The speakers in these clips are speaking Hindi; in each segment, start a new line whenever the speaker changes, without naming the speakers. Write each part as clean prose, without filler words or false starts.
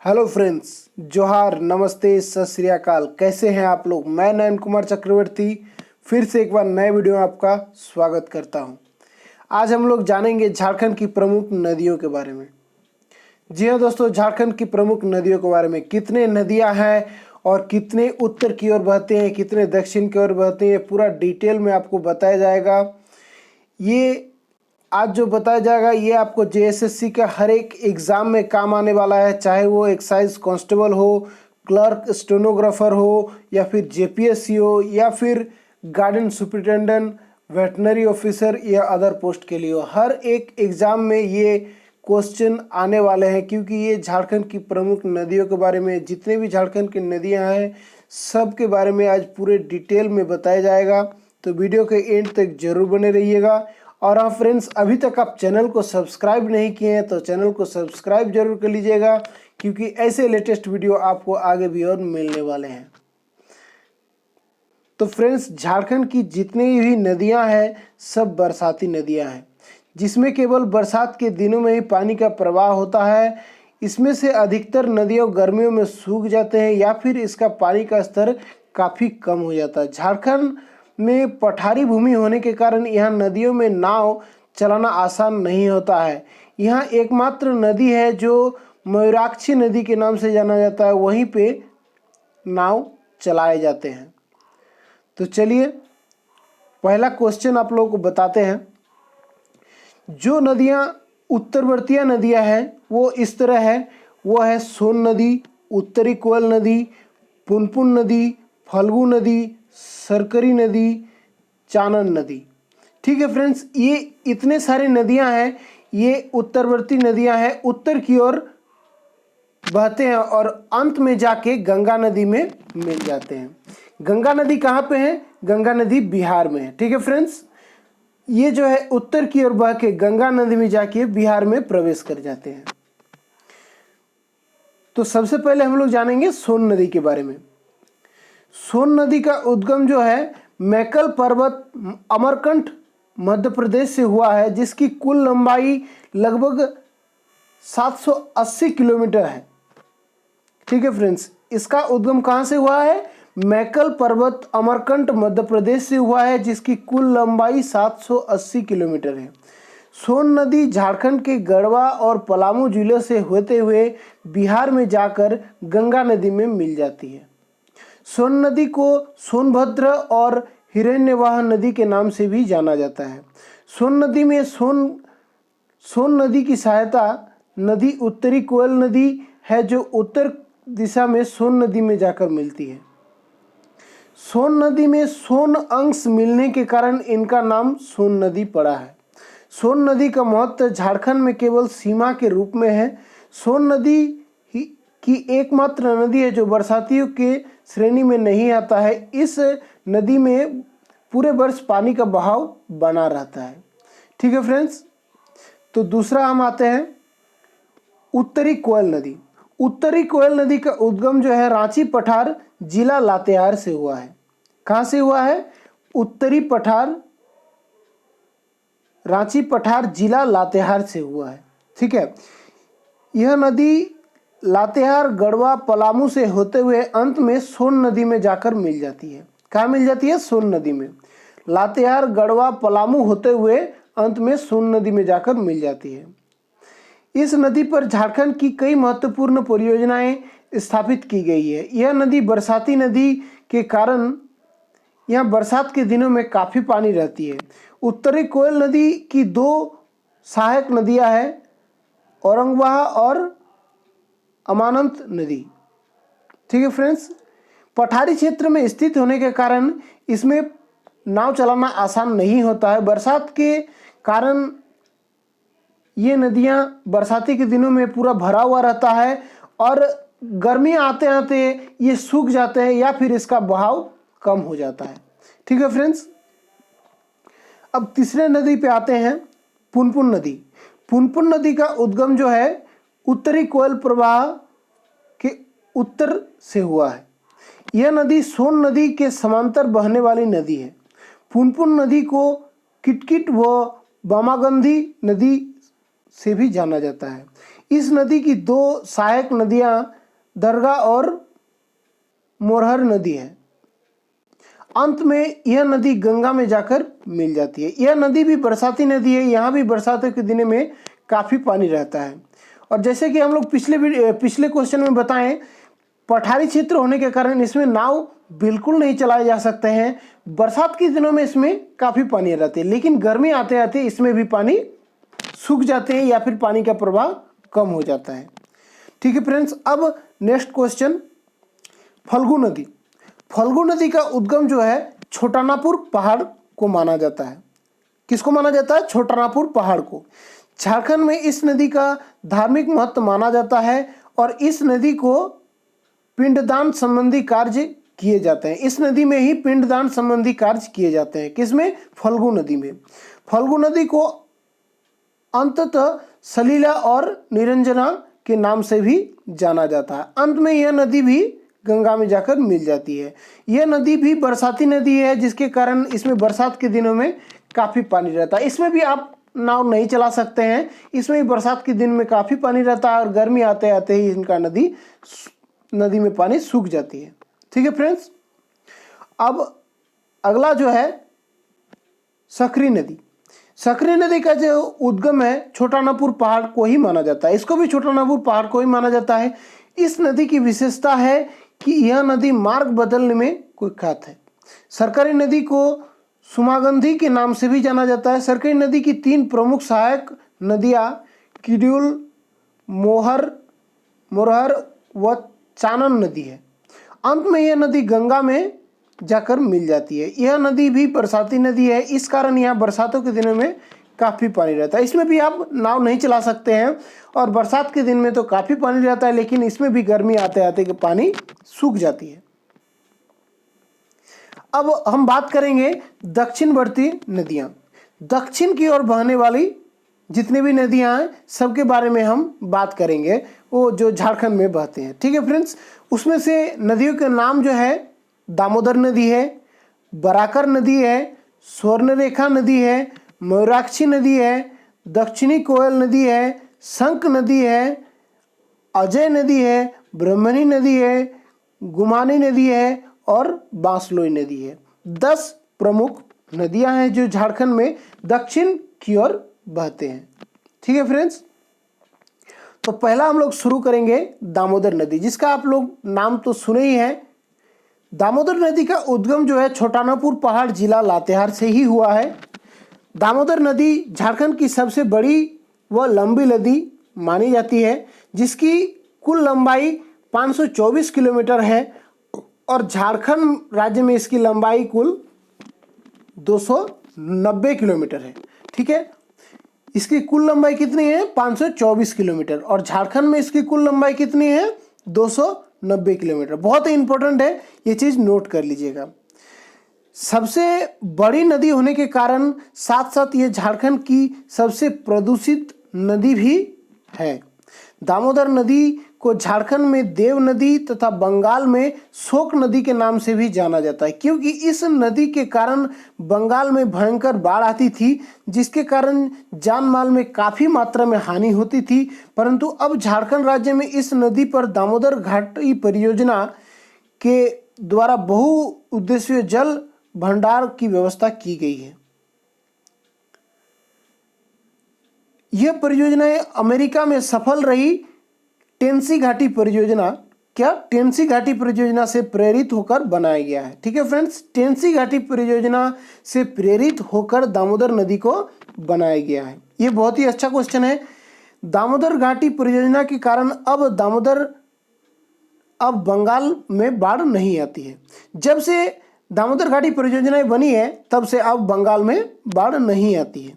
हेलो फ्रेंड्स, जोहार, नमस्ते, सत श्री अकाल। कैसे हैं आप लोग? मैं नयन कुमार चक्रवर्ती फिर से एक बार नए वीडियो में आपका स्वागत करता हूं। आज हम लोग जानेंगे झारखंड की प्रमुख नदियों के बारे में। जी हाँ दोस्तों, झारखंड की प्रमुख नदियों के बारे में, कितने नदियां हैं और कितने उत्तर की ओर बहते हैं, कितने दक्षिण की ओर बहते हैं, पूरा डिटेल में आपको बताया जाएगा। ये आज जो बताया जाएगा ये आपको जेएसएससी का हर एक एग्ज़ाम में काम आने वाला है, चाहे वो एक्साइज कांस्टेबल हो, क्लर्क स्टेनोग्राफर हो, या फिर जेपीएससी हो, या फिर गार्डन सुपरिटेंडेंट, वेटनरी ऑफिसर या अदर पोस्ट के लिए हो। हर एक एग्ज़ाम में ये क्वेश्चन आने वाले हैं, क्योंकि ये झारखंड की प्रमुख नदियों के बारे में, जितने भी झारखंड की नदियां हैं सब के बारे में आज पूरे डिटेल में बताया जाएगा। तो वीडियो के एंड तक जरूर बने रहिएगा। और हाँ फ्रेंड्स, अभी तक आप चैनल को सब्सक्राइब नहीं किए हैं तो चैनल को सब्सक्राइब जरूर कर लीजिएगा, क्योंकि ऐसे लेटेस्ट वीडियो आपको आगे भी और मिलने वाले हैं। तो फ्रेंड्स, झारखंड की जितनी भी नदियां हैं सब बरसाती नदियां हैं, जिसमें केवल बरसात के दिनों में ही पानी का प्रवाह होता है। इसमें से अधिकतर नदियों गर्मियों में सूख जाते हैं या फिर इसका पानी का स्तर काफ़ी कम हो जाता है। झारखंड में पठारी भूमि होने के कारण यहाँ नदियों में नाव चलाना आसान नहीं होता है। यहाँ एकमात्र नदी है जो मयूराक्षी नदी के नाम से जाना जाता है, वहीं पे नाव चलाए जाते हैं। तो चलिए पहला क्वेश्चन आप लोगों को बताते हैं। जो नदियाँ उत्तरवर्तीय नदियाँ हैं वो इस तरह है। वो है सोन नदी, उत्तरी कोयल नदी, पुनपुन नदी, फल्गु नदी, सरकरी नदी, चानन नदी। ठीक है फ्रेंड्स, ये इतने सारे नदियां हैं, ये उत्तरवर्ती नदियां हैं, उत्तर की ओर बहते हैं और अंत में जाके गंगा नदी में मिल जाते हैं। गंगा नदी कहाँ पे है? गंगा नदी बिहार में है। ठीक है फ्रेंड्स, ये जो है उत्तर की ओर बह के गंगा नदी में जाके बिहार में प्रवेश कर जाते हैं। तो सबसे पहले हम लोग जानेंगे सोन नदी के बारे में। सोन नदी का उद्गम जो है मैकल पर्वत अमरकंटक मध्य प्रदेश से हुआ है, जिसकी कुल लंबाई लगभग 780 किलोमीटर है। ठीक है फ्रेंड्स, इसका उद्गम कहाँ से हुआ है? मैकल पर्वत अमरकंटक मध्य प्रदेश से हुआ है, जिसकी कुल लंबाई 780 किलोमीटर है। सोन नदी झारखंड के गढ़वा और पलामू जिलों से होते हुए बिहार में जाकर गंगा नदी में मिल जाती है। सोन नदी को सोनभद्र और हिरण्यवाह नदी के नाम से भी जाना जाता है। सोन नदी में सोन नदी की सहायता नदी उत्तरी कोयल नदी है, जो उत्तर दिशा में सोन नदी में जाकर मिलती है। सोन नदी में सोन अंश मिलने के कारण इनका नाम सोन नदी पड़ा है। सोन नदी का महत्व झारखंड में केवल सीमा के रूप में है। सोन नदी की एकमात्र नदी है जो बरसातियों के श्रेणी में नहीं आता है। इस नदी में पूरे वर्ष पानी का बहाव बना रहता है। ठीक है फ्रेंड्स, तो दूसरा हम आते हैं उत्तरी कोयल नदी। उत्तरी कोयल नदी का उद्गम जो है रांची पठार जिला लातेहार से हुआ है। कहाँ से हुआ है? उत्तरी पठार, रांची पठार जिला लातेहार से हुआ है। ठीक है, यह नदी लातेहार, गढ़वा, पलामू से होते हुए अंत में सोन नदी में जाकर मिल जाती है। कहाँ मिल जाती है? सोन नदी में। लातेहार, गढ़वा, पलामू होते हुए अंत में सोन नदी में जाकर मिल जाती है। इस नदी पर झारखंड की कई महत्वपूर्ण परियोजनाएं स्थापित की गई है। यह नदी बरसाती नदी के कारण यहाँ बरसात के दिनों में काफ़ी पानी रहती है। उत्तरी कोयल नदी की दो सहायक नदियाँ हैं, औरंगवाह और अमानत नदी। ठीक है फ्रेंड्स, पठारी क्षेत्र में स्थित होने के कारण इसमें नाव चलाना आसान नहीं होता है। बरसात के कारण ये नदियाँ बरसाती के दिनों में पूरा भरा हुआ रहता है और गर्मी आते आते ये सूख जाते हैं या फिर इसका बहाव कम हो जाता है। ठीक है फ्रेंड्स, अब तीसरे नदी पे आते हैं, पुनपुन नदी। पुनपुन नदी का उद्गम जो है उत्तरी कोयल प्रवाह के उत्तर से हुआ है। यह नदी सोन नदी के समांतर बहने वाली नदी है। पुनपुन नदी को किटकिट व बामागंधी नदी से भी जाना जाता है। इस नदी की दो सहायक नदियाँ दरगाह और मोरहर नदी है। अंत में यह नदी गंगा में जाकर मिल जाती है। यह नदी भी बरसाती नदी है, यहाँ भी बरसातों के दिनों में काफ़ी पानी रहता है। और जैसे कि हम लोग पिछले क्वेश्चन में बताएं, पठारी क्षेत्र होने के कारण इसमें नाव बिल्कुल नहीं चलाए जा सकते हैं। बरसात के दिनों में इसमें काफ़ी पानी रहती है, लेकिन गर्मी आते आते इसमें भी पानी सूख जाते हैं या फिर पानी का प्रवाह कम हो जाता है। ठीक है फ्रेंड्स, अब नेक्स्ट क्वेश्चन, फल्गु नदी। फल्गु नदी का उद्गम जो है छोटानापुर पहाड़ को माना जाता है। किसको माना जाता है? छोटानापुर पहाड़ को। झारखंड में इस नदी का धार्मिक महत्व माना जाता है और इस नदी को पिंडदान संबंधी कार्य किए जाते हैं। इस नदी में ही पिंडदान संबंधी कार्य किए जाते हैं। किसमें? फल्गु नदी में। फल्गु नदी को अंततः सलीला और निरंजना के नाम से भी जाना जाता है। अंत में यह नदी भी गंगा में जाकर मिल जाती है। यह नदी भी बरसाती नदी है, जिसके कारण इसमें बरसात के दिनों में काफ़ी पानी रहता है। इसमें भी आप नाव नहीं चला सकते हैं, इसमें भी बरसात के दिन में काफ़ी पानी रहता है और गर्मी आते आते ही इनका नदी में पानी सूख जाती है। ठीक है फ्रेंड्स, अब अगला जो है सकरी नदी। सकरी नदी का जो उद्गम है छोटानापुर पहाड़ को ही माना जाता है। इसको भी छोटानापुर पहाड़ को ही माना जाता है। इस नदी की विशेषता है कि यह नदी मार्ग बदलने में कुख्यात है। सरकारी नदी को सुमागंधी के नाम से भी जाना जाता है। सरकारी नदी की 3 प्रमुख सहायक नदियाँ किड्यूल, मोरहर व चानन नदी है। अंत में यह नदी गंगा में जाकर मिल जाती है। यह नदी भी बरसाती नदी है, इस कारण यहाँ बरसातों के दिनों में काफ़ी पानी रहता है। इसमें भी आप नाव नहीं चला सकते हैं और बरसात के दिन में तो काफ़ी पानी रहता है, लेकिन इसमें भी गर्मी आते आते के पानी सूख जाती है। अब हम बात करेंगे दक्षिणवर्ती नदियाँ। दक्षिण की ओर बहने वाली जितनी भी नदियाँ हैं सबके बारे में हम बात करेंगे, वो जो झारखंड में बहते हैं। ठीक है फ्रेंड्स, उसमें से नदियों के नाम जो है दामोदर नदी है, बराकर नदी है, स्वर्णरेखा नदी है, मयूराक्षी नदी है, दक्षिणी कोयल नदी है, शंख नदी है, अजय नदी है, ब्रह्मणी नदी है, गुमानी नदी है और बांसलोई नदी है। 10 प्रमुख नदियां हैं जो झारखंड में दक्षिण की ओर बहते हैं। ठीक है फ्रेंड्स, तो पहला हम लोग शुरू करेंगे दामोदर नदी, जिसका आप लोग नाम तो सुने ही है। दामोदर नदी का उद्गम जो है छोटानापुर पहाड़ जिला लातेहार से ही हुआ है। दामोदर नदी झारखंड की सबसे बड़ी व लंबी नदी मानी जाती है, जिसकी कुल लंबाई 524 किलोमीटर है और झारखंड राज्य में इसकी लंबाई कुल 290 किलोमीटर है। ठीक है, इसकी कुल लंबाई कितनी है? 524 किलोमीटर और झारखंड में इसकी कुल लंबाई कितनी है? 290 किलोमीटर। बहुत ही इंपॉर्टेंट है, ये चीज़ नोट कर लीजिएगा। सबसे बड़ी नदी होने के कारण साथ साथ ये झारखंड की सबसे प्रदूषित नदी भी है। दामोदर नदी को झारखंड में देव नदी तथा बंगाल में शोक नदी के नाम से भी जाना जाता है, क्योंकि इस नदी के कारण बंगाल में भयंकर बाढ़ आती थी, जिसके कारण जान माल में काफ़ी मात्रा में हानि होती थी। परंतु अब झारखंड राज्य में इस नदी पर दामोदर घाटी परियोजना के द्वारा बहुउद्देशीय जल भंडार की व्यवस्था की गई है। यह परियोजनाएं अमेरिका में सफल रही टेंसी घाटी परियोजना, टेंसी घाटी परियोजना से प्रेरित होकर बनाया गया है। ठीक है फ्रेंड्स, टेंसी घाटी परियोजना से प्रेरित होकर दामोदर नदी को बनाया गया है। ये बहुत ही अच्छा क्वेश्चन है। दामोदर घाटी परियोजना के कारण अब बंगाल में बाढ़ नहीं आती है। जब से दामोदर घाटी परियोजनाएं बनी है तब से अब बंगाल में बाढ़ नहीं आती है।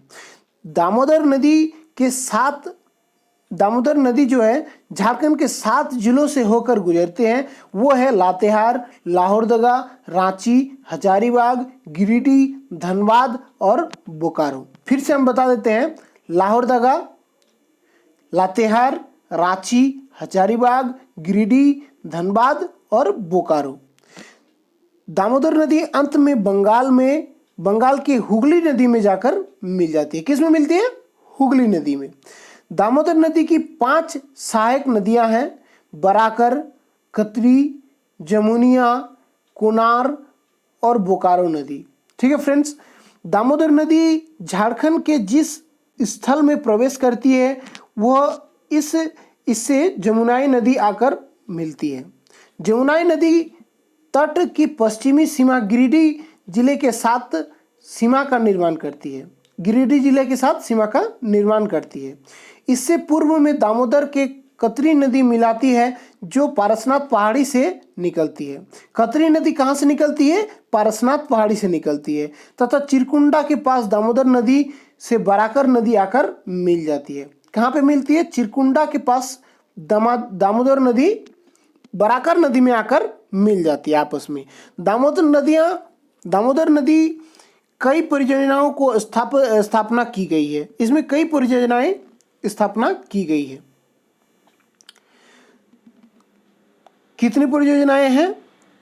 दामोदर नदी जो है झारखंड के 7 जिलों से होकर गुजरते हैं। वो है लातेहार, लाहौरदगा, रांची, हजारीबाग, गिरिडीह, धनबाद और बोकारो। फिर से हम बता देते हैं, लाहौरदगा, लातेहार, रांची, हजारीबाग, गिरिडीह, धनबाद और बोकारो। दामोदर नदी अंत में बंगाल की हुगली नदी में जाकर मिल जाती है। किस में मिलती है? हुगली नदी में। दामोदर नदी की 5 सहायक नदियां हैं, बराकर, कतरी, जमुनिया, कोनार और बोकारो नदी। ठीक है फ्रेंड्स, दामोदर नदी झारखंड के जिस स्थल में प्रवेश करती है वह इससे जमुनाई नदी आकर मिलती है। जमुनाई नदी तट की पश्चिमी सीमा गिरिडीह जिले के साथ सीमा का निर्माण करती है। गिरिडीह जिले के साथ सीमा का निर्माण करती है। इससे पूर्व में दामोदर के कतरी नदी मिलाती है जो पारसनाथ पहाड़ी से निकलती है। कतरी नदी कहाँ से निकलती है? पारसनाथ पहाड़ी से निकलती है तथा चिरकुंडा के पास दामोदर नदी से बराकर नदी आकर मिल जाती है। कहाँ पे मिलती है? चिरकुंडा के पास दामोदर नदी बराकर नदी में आकर मिल जाती है आपस में। दामोदर नदी कई परियोजनाओं को स्थापना की गई है। इसमें कई परियोजनाएं स्थापना की गई है। कितनी परियोजनाएं हैं?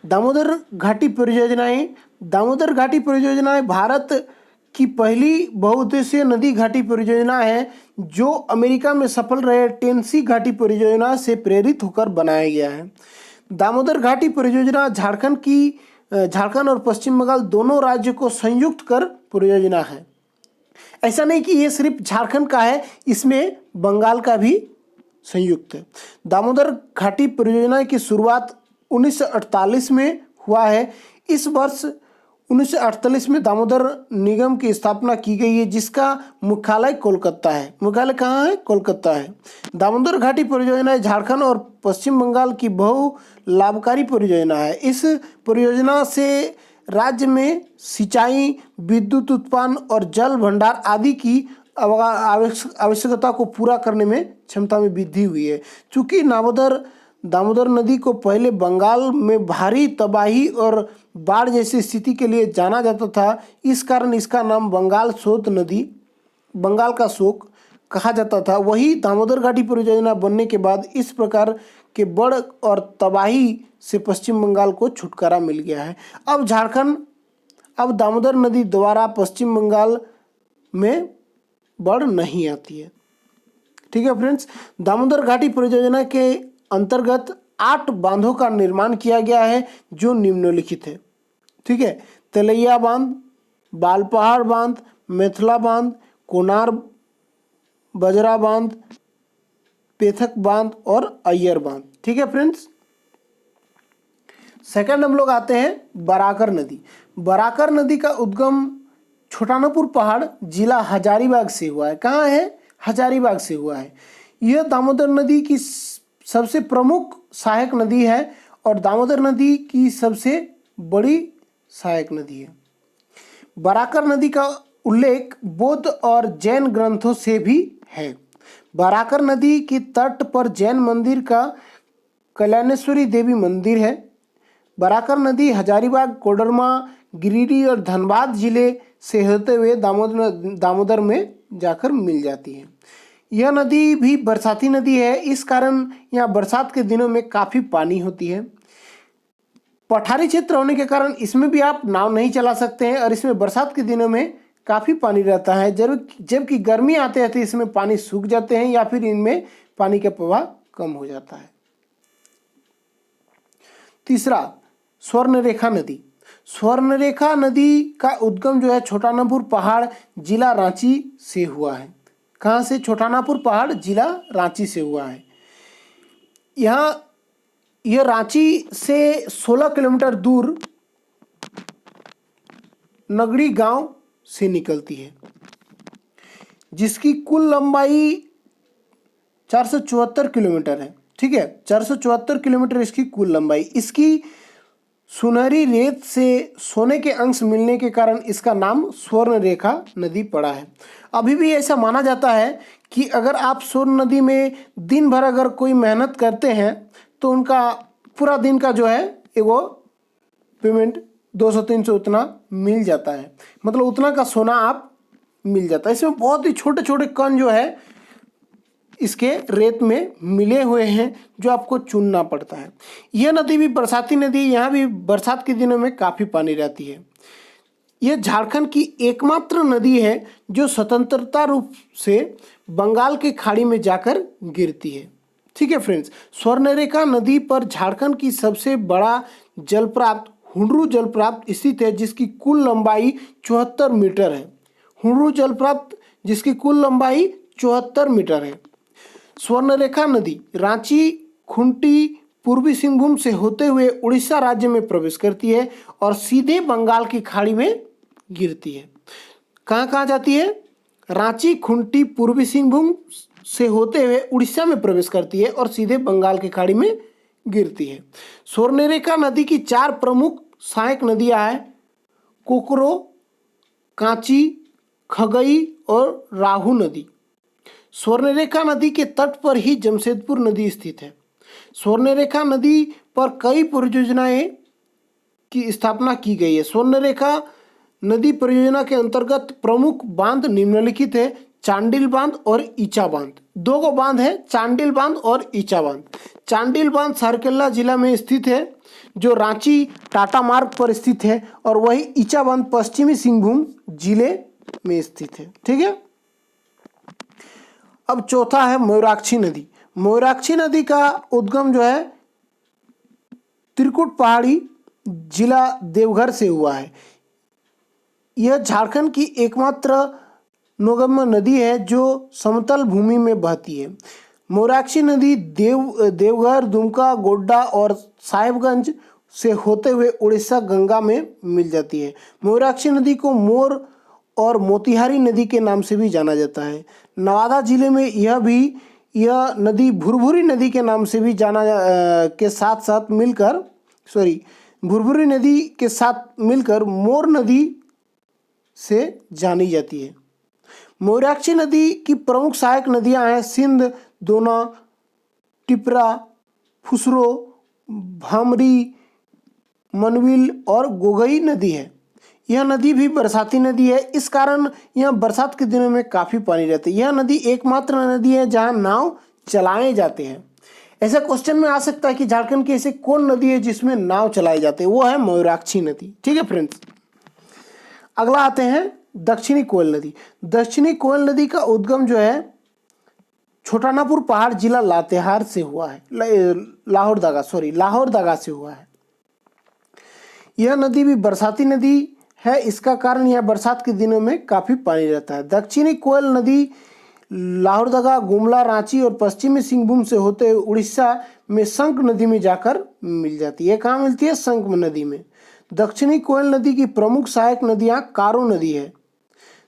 दामोदर घाटी परियोजनाएं। दामोदर घाटी परियोजनाएं भारत की पहली बहुउद्देशीय नदी घाटी परियोजना है जो अमेरिका में सफल रहे टेनेसी घाटी परियोजना से प्रेरित होकर बनाया गया है। दामोदर घाटी परियोजना झारखंड और पश्चिम बंगाल दोनों राज्यों को संयुक्त कर परियोजना है। ऐसा नहीं कि ये सिर्फ झारखंड का है, इसमें बंगाल का भी संयुक्त है। दामोदर घाटी परियोजना की शुरुआत 1948 में हुआ है। इस वर्ष 1948 में दामोदर निगम की स्थापना की गई है जिसका मुख्यालय कोलकाता है। मुख्यालय कहाँ है? कोलकाता है। दामोदर घाटी परियोजना झारखंड और पश्चिम बंगाल की बहु लाभकारी परियोजना है। इस परियोजना से राज्य में सिंचाई, विद्युत उत्पादन और जल भंडार आदि की आवश्यकता को पूरा करने में क्षमता में वृद्धि हुई है। चूँकि दामोदर नदी को पहले बंगाल में भारी तबाही और बाढ़ जैसी स्थिति के लिए जाना जाता था, इस कारण इसका नाम बंगाल का शोक कहा जाता था। वही दामोदर घाटी परियोजना बनने के बाद इस प्रकार के बाढ़ और तबाही से पश्चिम बंगाल को छुटकारा मिल गया है। अब दामोदर नदी द्वारा पश्चिम बंगाल में बाढ़ नहीं आती है। ठीक है फ्रेंड्स, दामोदर घाटी परियोजना के अंतर्गत 8 बांधों का निर्माण किया गया है जो निम्नलिखित है। ठीक है, तलैया बांध, बालपहाड़ बांध, मेथला बांध, कोनार बजरा बांध, पेथक बांध और अय्यर बांध। ठीक है फ्रेंड्स, सेकंड हम लोग आते हैं बराकर नदी। बराकर नदी का उद्गम छोटानागपुर पहाड़ जिला हजारीबाग से हुआ है। कहाँ है? हजारीबाग से हुआ है। यह दामोदर नदी की सबसे प्रमुख सहायक नदी है और दामोदर नदी की सबसे बड़ी सहायक नदी है। बराकर नदी का उल्लेख बौद्ध और जैन ग्रंथों से भी है। बराकर नदी के तट पर जैन मंदिर का कल्याणेश्वरी देवी मंदिर है। बराकर नदी हजारीबाग, कोडरमा, गिरिडीह और धनबाद जिले से होते हुए दामोदर में जाकर मिल जाती है। यह नदी भी बरसाती नदी है, इस कारण यहाँ बरसात के दिनों में काफ़ी पानी होती है। पठारी क्षेत्र होने के कारण इसमें भी आप नाव नहीं चला सकते हैं और इसमें बरसात के दिनों में काफ़ी पानी रहता है। जबकि गर्मी आते आते इसमें पानी सूख जाते हैं या फिर इनमें पानी का प्रवाह कम हो जाता है। तीसरा, स्वर्णरेखा नदी। स्वर्णरेखा नदी का उद्गम जो है छोटानागपुर पहाड़ जिला रांची से हुआ है। कहाँ से? छोटानागपुर पहाड़ जिला रांची से हुआ है। यह रांची से 16 किलोमीटर दूर नगड़ी गांव से निकलती है जिसकी कुल लंबाई 474 किलोमीटर है। ठीक है, 474 किलोमीटर इसकी कुल लंबाई। इसकी सुनहरी रेत से सोने के अंश मिलने के कारण इसका नाम स्वर्ण रेखा नदी पड़ा है। अभी भी ऐसा माना जाता है कि अगर आप स्वर्ण नदी में दिन भर अगर कोई मेहनत करते हैं तो उनका पूरा दिन का जो है वो पेमेंट 200-300 उतना मिल जाता है। मतलब उतना का सोना आप मिल जाता है। इसमें बहुत ही छोटे छोटे कण जो है इसके रेत में मिले हुए हैं जो आपको चुनना पड़ता है। यह नदी भी बरसाती नदी, यहाँ भी बरसात के दिनों में काफ़ी पानी रहती है। यह झारखंड की एकमात्र नदी है जो स्वतंत्रता रूप से बंगाल की खाड़ी में जाकर गिरती है। ठीक है फ्रेंड्स, स्वर्णरेखा नदी पर झारखंड की सबसे बड़ा जलप्राप्त हुंडरू जलप्राप्त स्थित है, जिसकी कुल लंबाई 74 मीटर है। हुंडरू जलप्राप्त जिसकी कुल लंबाई 74 मीटर है। स्वर्णरेखा नदी रांची, खूंटी, पूर्वी सिंहभूम से होते हुए उड़ीसा राज्य में प्रवेश करती है और सीधे बंगाल की खाड़ी में गिरती है। कहाँ कहाँ जाती है? रांची, खूंटी, पूर्वी सिंहभूम से होते हुए उड़ीसा में प्रवेश करती है और सीधे बंगाल की खाड़ी में गिरती है। स्वर्णरेखा नदी की 4 प्रमुख सहायक नदियां हैं, कोकरो, कांची, खगई और राहू नदी। स्वर्णरेखा नदी के तट पर ही जमशेदपुर नदी स्थित है। स्वर्णरेखा नदी पर कई परियोजनाएं की स्थापना की गई है। स्वर्णरेखा नदी परियोजना के अंतर्गत प्रमुख बांध निम्नलिखित है: चांडिल बांध और ईचा बांध। 2 गो बांध है, चांडिल बांध और ईचा बांध। चांडिल बांध सरायकेला जिला में स्थित है, जो रांची टाटा मार्ग पर स्थित है, और वही ईचा बांध पश्चिमी सिंहभूम जिले में स्थित है। ठीक है। अब चौथा है मयूराक्षी नदी। मयूराक्षी नदी का उद्गम जो है त्रिकुट पहाड़ी जिला देवघर से हुआ है। यह झारखंड की एकमात्र नौगम्य नदी है जो समतल भूमि में बहती है। मयूराक्षी नदी देवघर, दुमका, गोड्डा और साहिबगंज से होते हुए उड़ीसा गंगा में मिल जाती है। मयूराक्षी नदी को मोर और मोतिहारी नदी के नाम से भी जाना जाता है। नवादा जिले में यह नदी भुरभुरी नदी के नाम से भी भुरभुरी नदी के साथ मिलकर मोर नदी से जानी जाती है। मयूराक्षी नदी की प्रमुख सहायक नदियां हैं सिंध, दोना, टिपरा, फुसरो, भामरी, मनविल और गोगई नदी है। यह नदी भी बरसाती नदी है, इस कारण यह बरसात के दिनों में काफ़ी पानी रहता है। यह नदी एकमात्र नदी है जहां नाव चलाए जाते हैं। ऐसा क्वेश्चन में आ सकता है कि झारखंड की ऐसे कौन नदी है जिसमें नाव चलाए जाते हैं? वो है मयूराक्षी नदी। ठीक है फ्रेंड्स, अगला आते हैं दक्षिणी कोयल नदी। दक्षिणी कोयल नदी का उद्गम जो है छोटानापुर पहाड़ जिला लातेहार से हुआ है, लाहौर दगा से हुआ है। यह नदी भी बरसाती नदी है, इसका कारण यह बरसात के दिनों में काफी पानी रहता है। दक्षिणी कोयल नदी लाहौरदगा, गुमला, रांची और पश्चिमी सिंहभूम से होते हुए उड़ीसा में शंख नदी में जाकर मिल जाती है। कहाँ मिलती है? शंख नदी में। दक्षिणी कोयल नदी की प्रमुख सहायक नदियां कारो नदी है।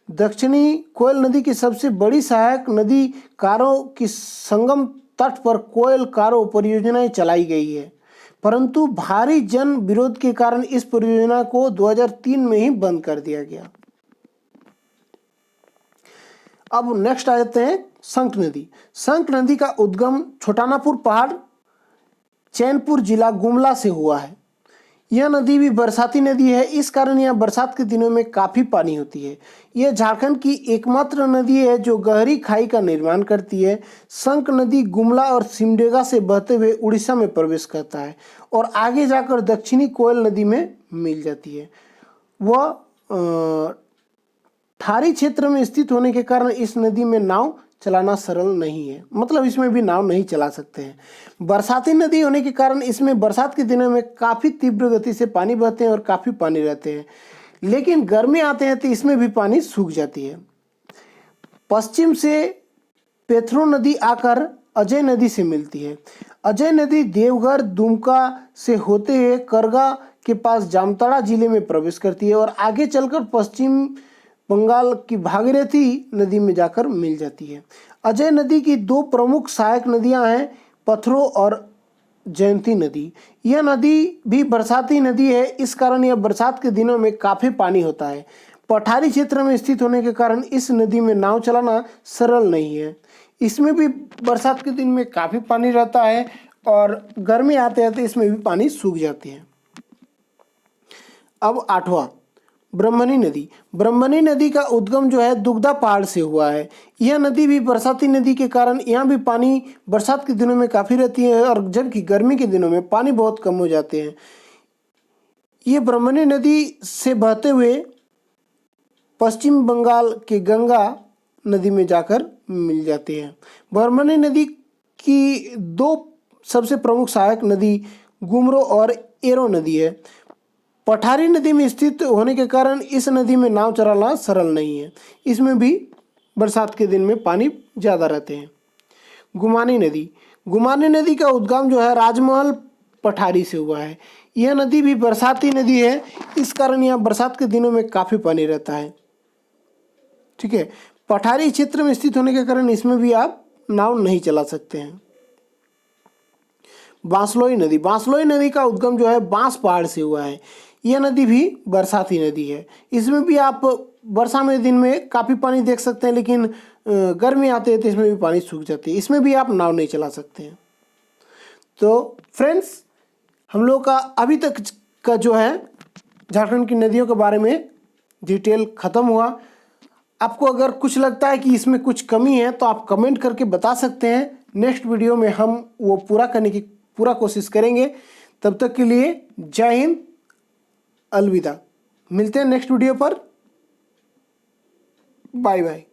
दक्षिणी कोयल नदी की सबसे बड़ी सहायक नदी कारो की संगम तट पर कोयल कारो परियोजनाएं चलाई गई है, परंतु भारी जन विरोध के कारण इस परियोजना को 2003 में ही बंद कर दिया गया। अब नेक्स्ट आ जाते हैं शंख नदी। शंख नदी का उद्गम छोटानापुर पहाड़, चैनपुर जिला, गुमला से हुआ है। यह नदी भी बरसाती नदी है, इस कारण यह बरसात के दिनों में काफी पानी होती है। यह झारखंड की एकमात्र नदी है जो गहरी खाई का निर्माण करती है। शंख नदी गुमला और सिमडेगा से बहते हुए उड़ीसा में प्रवेश करता है और आगे जाकर दक्षिणी कोयल नदी में मिल जाती है। वह ठारी क्षेत्र में स्थित होने के कारण इस नदी में नाव चलाना सरल नहीं है, मतलब इसमें भी नाव नहीं चला सकते हैं। बरसाती नदी होने के कारण इसमें बरसात के दिनों में काफ़ी तीव्र गति से पानी बहते हैं और काफ़ी पानी रहते हैं, लेकिन गर्मी आते हैं तो इसमें भी पानी सूख जाती है। पश्चिम से पेथरो नदी आकर अजय नदी से मिलती है। अजय नदी देवघर, दुमका से होते हुए करगा के पास जामताड़ा जिले में प्रवेश करती है और आगे चलकर पश्चिम बंगाल की भागीरथी नदी में जाकर मिल जाती है। अजय नदी की 2 प्रमुख सहायक नदियां हैं, पथरो और जयंती नदी। यह नदी भी बरसाती नदी है, इस कारण यह बरसात के दिनों में काफ़ी पानी होता है। पठारी क्षेत्र में स्थित होने के कारण इस नदी में नाव चलाना सरल नहीं है। इसमें भी बरसात के दिन में काफ़ी पानी रहता है और गर्मी आते आते इसमें भी पानी सूख जाती है। अब 8वां ब्रह्मणी नदी। ब्रह्मणी नदी का उद्गम जो है दुगदा पहाड़ से हुआ है। यह नदी भी बरसाती नदी के कारण यहाँ भी पानी बरसात के दिनों में काफ़ी रहती है और जबकि गर्मी के दिनों में पानी बहुत कम हो जाते हैं। ये ब्रह्मणी नदी से बहते हुए पश्चिम बंगाल के गंगा नदी में जाकर मिल जाते हैं। ब्रह्मणी नदी की दो सबसे प्रमुख सहायक नदी गुमरो और एरो नदी है। पठारी नदी में स्थित होने के कारण इस नदी में नाव चलाना सरल नहीं है। इसमें भी बरसात के दिन में पानी ज़्यादा रहते हैं। गुमानी नदी का उद्गम जो है राजमहल पठारी से हुआ है। यह नदी भी बरसाती नदी है, इस कारण यहाँ बरसात के दिनों में काफ़ी पानी रहता है। ठीक है, पठारी क्षेत्र में स्थित होने के कारण इसमें भी आप नाव नहीं चला सकते हैं। बांसलोई नदी का उद्गम जो है बांस पहाड़ से हुआ है। यह नदी भी बरसाती नदी है। इसमें भी आप वर्षा में दिन में काफ़ी पानी देख सकते हैं, लेकिन गर्मी आते हैं तो इसमें भी पानी सूख जाती है। इसमें भी आप नाव नहीं चला सकते हैं। तो फ्रेंड्स, हम लोग का अभी तक का जो है झारखंड की नदियों के बारे में डिटेल ख़त्म हुआ। आपको अगर कुछ लगता है कि इसमें कुछ कमी है तो आप कमेंट करके बता सकते हैं। नेक्स्ट वीडियो में हम वो पूरा करने की पूरा कोशिश करेंगे। तब तक के लिए जय हिंद, अलविदा। मिलते हैं नेक्स्ट वीडियो पर। Bye bye.